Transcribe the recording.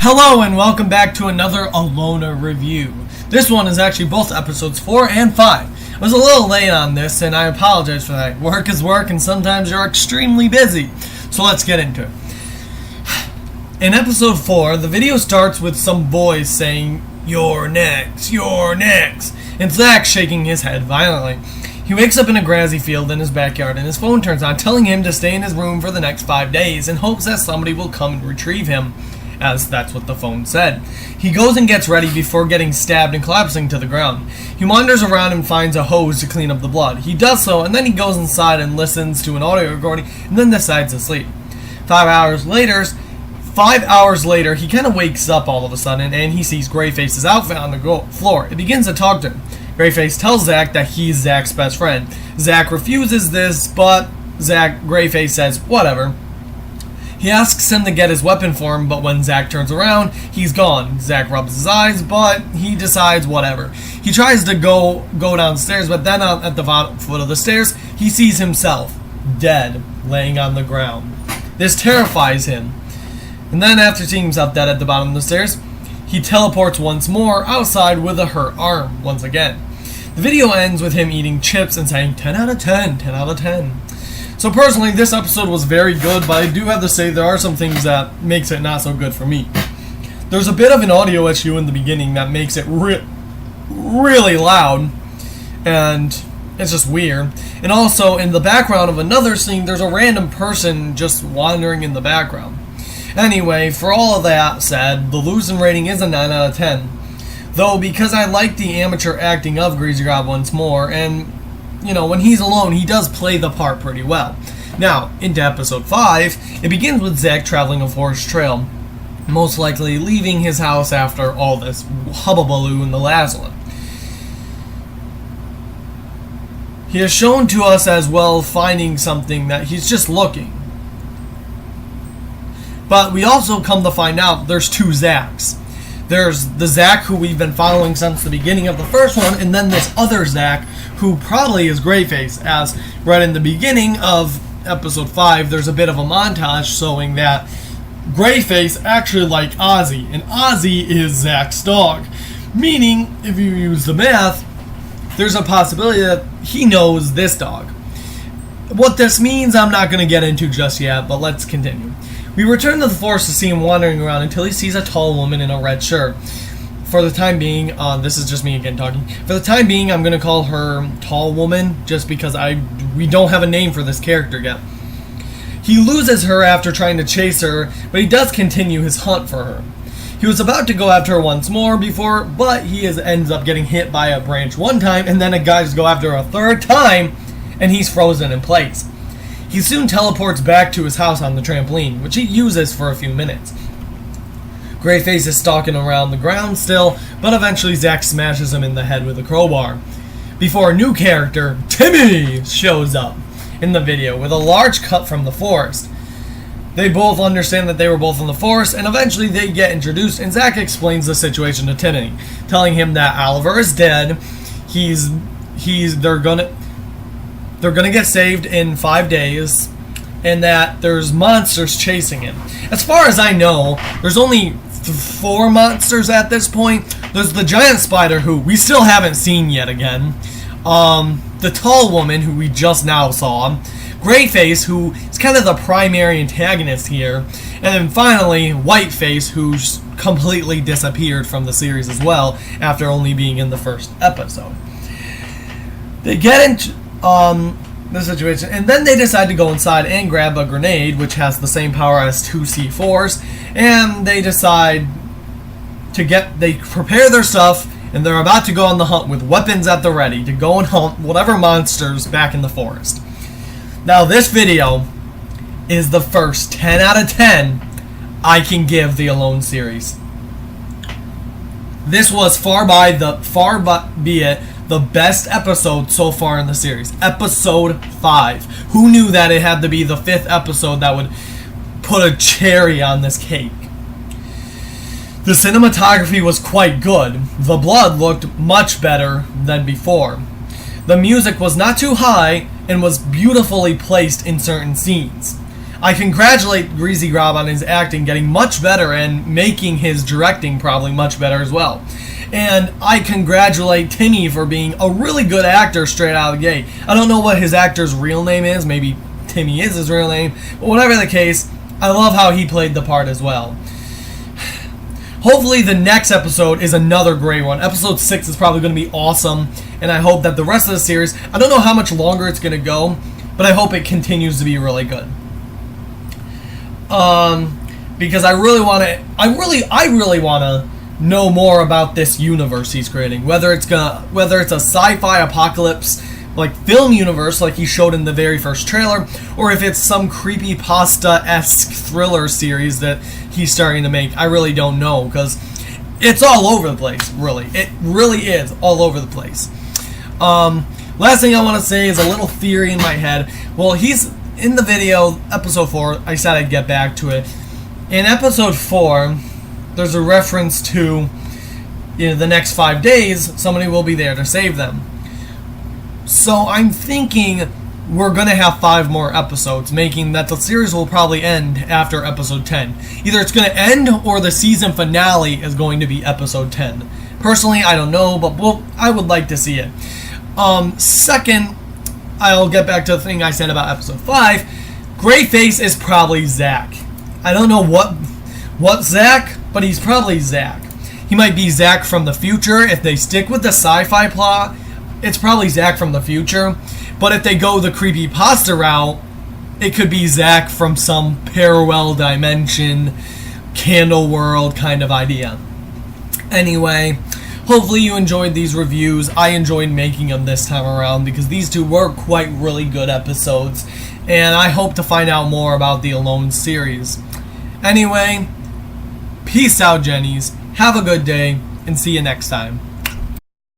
Hello and welcome back to another Alona review. This one is actually both episodes 4 and 5. I was a little late on this and I apologize for that. Work is work and sometimes you're extremely busy. So let's get into it. In episode 4, the video starts with some boys saying, "You're next, you're next," and Zach shaking his head violently. He wakes up in a grassy field in his backyard and his phone turns on, telling him to stay in his room for the next 5 days in hopes that somebody will come and retrieve him, as that's what the phone said. He goes and gets ready before getting stabbed and collapsing to the ground. He wanders around and finds a hose to clean up the blood. He does so, and then he goes inside and listens to an audio recording, and then decides to sleep. 5 hours later, he kind of wakes up all of a sudden, and he sees Greyface's outfit on the floor. It begins to talk to him. Greyface tells Zach that he's Zach's best friend. Zach refuses this, but Greyface says, whatever. He asks him to get his weapon for him, but when Zach turns around, he's gone. Zach rubs his eyes, but he decides whatever. He tries to go downstairs, but then at the foot of the stairs, he sees himself, dead, laying on the ground. This terrifies him. And then after seeing himself dead at the bottom of the stairs, he teleports once more outside with a hurt arm once again. The video ends with him eating chips and saying 10 out of 10, 10 out of 10. So personally, this episode was very good, but I do have to say there are some things that makes it not so good for me. There's a bit of an audio issue in the beginning that makes it really loud, and it's just weird. And also, in the background of another scene, there's a random person just wandering in the background. Anyway, for all of that said, the Lewison rating is a 9 out of 10. Though, because I like the amateur acting of Greezygob once more, and when he's alone, he does play the part pretty well. Now, into episode 5, it begins with Zach traveling a forest trail, most likely leaving his house after all this hubbubaloo in the last one. He is shown to us as well finding something that he's just looking. But we also come to find out there's two Zachs. There's the Zach who we've been following since the beginning of the first one, and then this other Zach who probably is Greyface, as right in the beginning of episode 5, there's a bit of a montage showing that Greyface actually liked Ozzy, and Ozzy is Zach's dog. Meaning, if you use the math, there's a possibility that he knows this dog. What this means, I'm not going to get into just yet, but let's continue. We return to the forest to see him wandering around until he sees a tall woman in a red shirt. For the time being, this is just me again talking. For the time being, I'm going to call her Tall Woman, just because we don't have a name for this character yet. He loses her after trying to chase her, but he does continue his hunt for her. He was about to go after her once more but he ends up getting hit by a branch one time, and then a guy just go after her a third time, and he's frozen in place. He soon teleports back to his house on the trampoline, which he uses for a few minutes. Greyface is stalking around the ground still, but eventually Zach smashes him in the head with a crowbar. Before a new character, Timmy, shows up in the video with a large cut from the forest. They both understand that they were both in the forest, and eventually they get introduced, and Zach explains the situation to Timmy, telling him that Oliver is dead. They're gonna get saved in 5 days, and that there's monsters chasing him. As far as I know, there's only 4 monsters at this point. There's the giant spider, who we still haven't seen yet again. The tall woman, who we just now saw. Greyface, who is kind of the primary antagonist here. And then finally, Whiteface, who's completely disappeared from the series as well, after only being in the first episode. They get into the situation, and then they decide to go inside and grab a grenade, which has the same power as 2 C4s, and they decide they prepare their stuff, and they're about to go on the hunt with weapons at the ready to go and hunt whatever monsters back in the forest. Now, this video is the first 10 out of 10 I can give the Alone series. This was far be it the best episode so far in the series. Episode 5. Who knew that it had to be the 5th episode that would put a cherry on this cake? The cinematography was quite good. The blood looked much better than before. The music was not too high and was beautifully placed in certain scenes. I congratulate Greezygob on his acting getting much better and making his directing probably much better as well. And I congratulate Timmy for being a really good actor straight out of the gate. I don't know what his actor's real name is. Maybe Timmy is his real name. But whatever the case, I love how he played the part as well. Hopefully the next episode is another great one. Episode 6 is probably going to be awesome. And I hope that the rest of the series, I don't know how much longer it's going to go, but I hope it continues to be really good. Because I really want to know more about this universe he's creating. Whether it's a sci-fi apocalypse like film universe like he showed in the very first trailer, or if it's some creepypasta-esque thriller series that he's starting to make. I really don't know, because it's all over the place, really. It really is all over the place. Last thing I want to say is a little theory in my head. Well, he's in the video, episode 4, I said I'd get back to it. In episode 4, there's a reference to, the next 5 days, somebody will be there to save them. So I'm thinking we're going to have 5 more episodes, making that the series will probably end after episode 10. Either it's going to end or the season finale is going to be episode 10. Personally, I don't know, but I would like to see it. Second, I'll get back to the thing I said about episode 5. Greyface is probably Zack. I don't know what Zack, but he's probably Zack. He might be Zack from the future. If they stick with the sci-fi plot, it's probably Zack from the future. But if they go the creepypasta route, it could be Zack from some parallel dimension, candle world kind of idea. Anyway, hopefully you enjoyed these reviews. I enjoyed making them this time around because these two were quite really good episodes. And I hope to find out more about the Alone series. Anyway, peace out, Jennies. Have a good day, and see you next time.